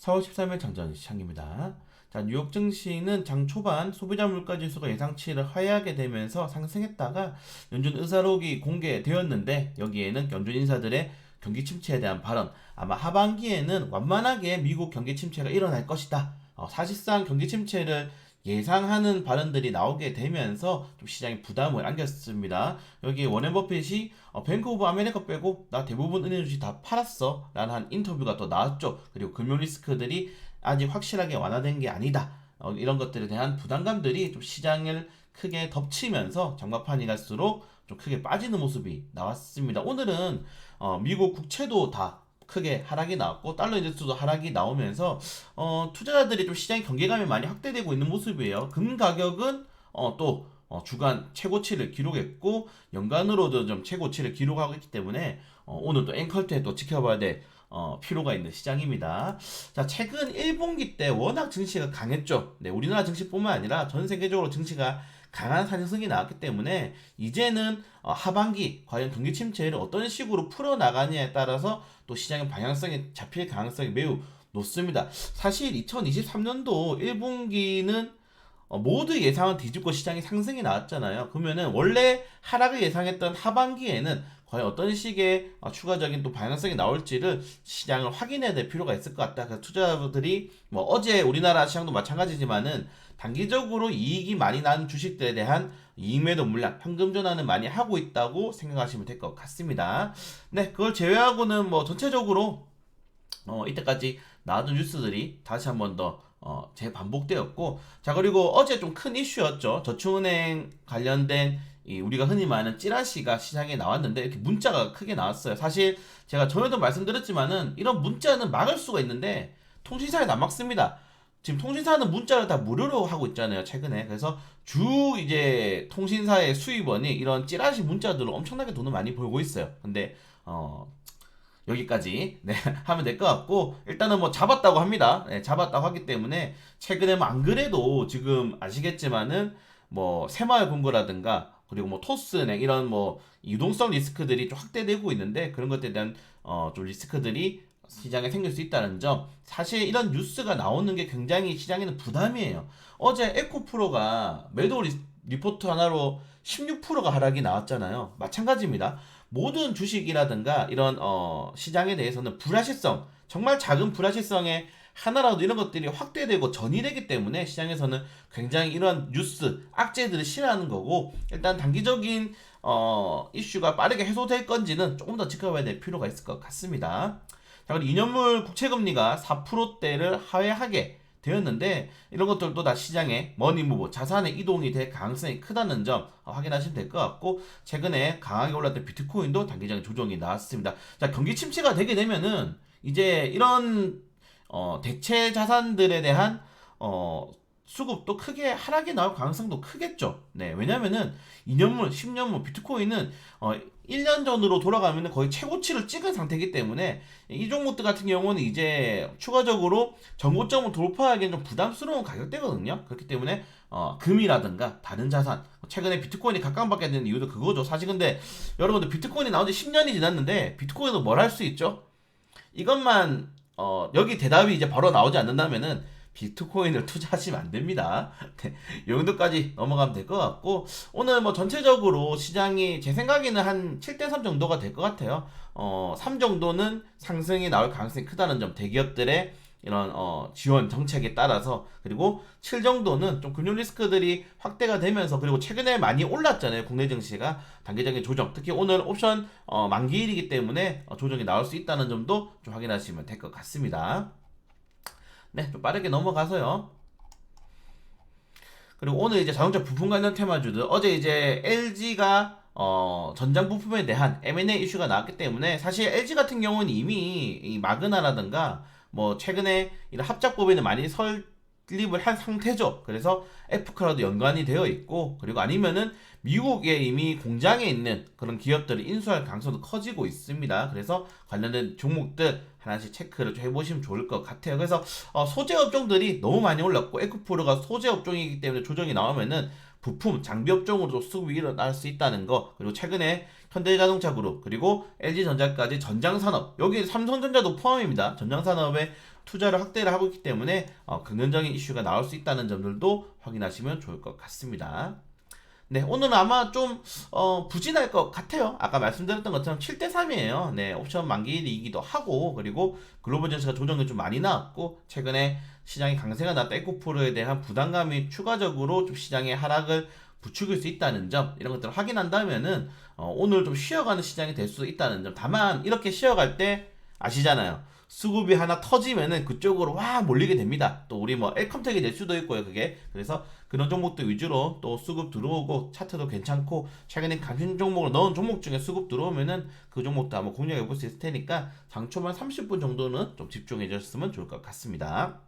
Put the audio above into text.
4월 13일 장전 시장입니다. 자, 뉴욕 증시는 장 초반 소비자 물가 지수가 예상치를 하회하게 되면서 상승했다가 연준 의사록이 공개되었는데 여기에는 연준 인사들의 경기 침체에 대한 발언, 아마 하반기에는 완만하게 미국 경기 침체가 일어날 것이다. 사실상 경기 침체를 예상하는 발언들이 나오게 되면서 좀 시장에 부담을 안겼습니다. 여기 워렌 버핏이 뱅크 오브 아메리카 빼고 나 대부분 은행 주식 다 팔았어 라는 한 인터뷰가 또 나왔죠. 그리고 금융 리스크들이 아직 확실하게 완화된 게 아니다. 이런 것들에 대한 부담감들이 좀 시장을 크게 덮치면서 장마판이 갈수록 좀 크게 빠지는 모습이 나왔습니다. 오늘은 미국 국채도 다 크게 하락이 나왔고 달러 인덱스도 하락이 나오면서 투자자들이 좀 시장의 경계감이 많이 확대되고 있는 모습이에요. 금 가격은 또 주간 최고치를 기록했고 연간으로도 좀 최고치를 기록하고 있기 때문에 오늘 또 앵커때 또 지켜봐야 될 필요가 있는 시장입니다. 자, 최근 1분기 때 워낙 증시가 강했죠. 네, 우리나라 증시뿐만 아니라 전 세계적으로 증시가 강한 상승이 나왔기 때문에 이제는 하반기 과연 경기 침체를 어떤 식으로 풀어나가냐에 따라서 또 시장의 방향성이 잡힐 가능성이 매우 높습니다. 사실 2023년도 1분기는 모두 예상은 뒤집고 시장이 상승이 나왔잖아요. 그러면은 원래 하락을 예상했던 하반기에는 과연 어떤 식의 추가적인 또 방향성이 나올지를 시장을 확인해야 될 필요가 있을 것 같다. 그래서 투자자들이 뭐 어제 우리나라 시장도 마찬가지지만은 단기적으로 이익이 많이 나는 주식들에 대한 이익 매도 물량, 현금 전환을 많이 하고 있다고 생각하시면 될 것 같습니다. 네, 그걸 제외하고는 뭐 전체적으로 이때까지 나왔던 뉴스들이 다시 한 번 더 재반복되었고, 자, 그리고 어제 좀 큰 이슈였죠. 저축은행 관련된 우리가 흔히 말하는 찌라시가 시장에 나왔는데 이렇게 문자가 크게 나왔어요. 사실 제가 전에도 말씀드렸지만은 이런 문자는 막을 수가 있는데 통신사에 안 막습니다. 지금 통신사는 문자를 다 무료로 하고 있잖아요, 최근에. 그래서 주 이제 통신사의 수입원이 이런 찌라시 문자들로 엄청나게 돈을 많이 벌고 있어요. 근데 여기까지 네, 하면 될 것 같고, 일단은 뭐 잡았다고 합니다. 네, 잡았다고 하기 때문에 최근에 뭐 안 그래도 지금 아시겠지만은 뭐 새마을금고라든가 그리고 뭐 토스은행 이런 뭐 유동성 리스크들이 좀 확대되고 있는데 그런 것들에 대한 좀 리스크들이 시장에 생길 수 있다는 점, 사실 이런 뉴스가 나오는 게 굉장히 시장에는 부담이에요. 어제 에코프로가 매도 리포트 하나로 16%가 하락이 나왔잖아요. 마찬가지입니다. 모든 주식이라든가 이런 시장에 대해서는 불확실성, 정말 작은 불확실성에 하나라도 이런 것들이 확대되고 전이되기 때문에 시장에서는 굉장히 이런 뉴스, 악재들을 싫어하는 거고, 일단 단기적인 이슈가 빠르게 해소될 건지는 조금 더 지켜봐야 될 필요가 있을 것 같습니다. 자, 그리고 2년물 국채금리가 4%대를 하회하게 되었는데 이런 것들도 다 시장의 머니무브, 자산의 이동이 될 가능성이 크다는 점 확인하시면 될 것 같고, 최근에 강하게 올랐던 비트코인도 단기적인 조정이 나왔습니다. 자, 경기 침체가 되게 되면은 이제 이런 대체 자산들에 대한 수급도 크게 하락이 나올 가능성도 크겠죠. 네, 왜냐면은 2년물, 10년물 비트코인은 1년 전으로 돌아가면 거의 최고치를 찍은 상태이기 때문에 이 종목들 같은 경우는 이제 추가적으로 전고점을 돌파하기엔 좀 부담스러운 가격대거든요. 그렇기 때문에 금이라든가 다른 자산, 최근에 비트코인이 각광받게 되는 이유도 그거죠. 사실 근데 여러분들 비트코인이 나온 지 10년이 지났는데 비트코인은 뭘 할 수 있죠? 이것만 여기 대답이 이제 바로 나오지 않는다면은 비트코인을 투자하시면 안 됩니다. 네, 이 정도까지 넘어가면 될 것 같고, 오늘 뭐 전체적으로 시장이 제 생각에는 한 7대3 정도가 될 것 같아요. 3 정도는 상승이 나올 가능성이 크다는 점, 대기업들의 이런 지원 정책에 따라서, 그리고 7 정도는 좀 금융 리스크들이 확대가 되면서, 그리고 최근에 많이 올랐잖아요, 국내 증시가. 단기적인 조정, 특히 오늘 옵션 만기일이기 때문에 조정이 나올 수 있다는 점도 좀 확인하시면 될 것 같습니다. 네, 좀 빠르게 넘어가서요. 그리고 오늘 이제 자동차 부품 관련 테마주들, 어제 이제 LG가 전장 부품에 대한 M&A 이슈가 나왔기 때문에 사실 LG 같은 경우는 이미 이 마그나라든가 뭐 최근에 이런 합작법인을 많이 설립을 한 상태죠. 그래서 F카라도 연관이 되어 있고, 그리고 아니면은 미국에 이미 공장에 있는 그런 기업들을 인수할 가능성도 커지고 있습니다. 그래서 관련된 종목들 하나씩 체크를 좀 해보시면 좋을 것 같아요. 그래서 소재 업종들이 너무 많이 올랐고, 에코프로가 소재 업종이기 때문에 조정이 나오면은 부품, 장비 업종으로도 수급이 일어날 수 있다는 거, 그리고 최근에 현대자동차 그룹, 그리고 LG전자까지 전장산업, 여기 삼성전자도 포함입니다. 전장산업에 투자를 확대를 하고 있기 때문에 긍정적인 이슈가 나올 수 있다는 점들도 확인하시면 좋을 것 같습니다. 네, 오늘은 아마 좀 부진할 것 같아요. 아까 말씀드렸던 것처럼 7대3이에요. 네, 옵션 만기이기도 하고, 그리고 글로벌 전체가 조정이 좀 많이 나왔고, 최근에 시장의 강세가 났다 에코프로에 대한 부담감이 추가적으로 좀 시장의 하락을 부추길 수 있다는 점, 이런 것들을 확인한다면은 오늘 좀 쉬어가는 시장이 될 수 있다는 점. 다만 이렇게 쉬어갈 때 아시잖아요. 수급이 하나 터지면은 그쪽으로 와 몰리게 됩니다. 또 우리 뭐 엘컴텍이 될 수도 있고요, 그게. 그래서 그런 종목들 위주로 또 수급 들어오고 차트도 괜찮고 최근에 감신 종목을 넣은 종목 중에 수급 들어오면은 그 종목도 한번 공략해 볼 수 있을 테니까 장 초반 30분 정도는 좀 집중해 주셨으면 좋을 것 같습니다.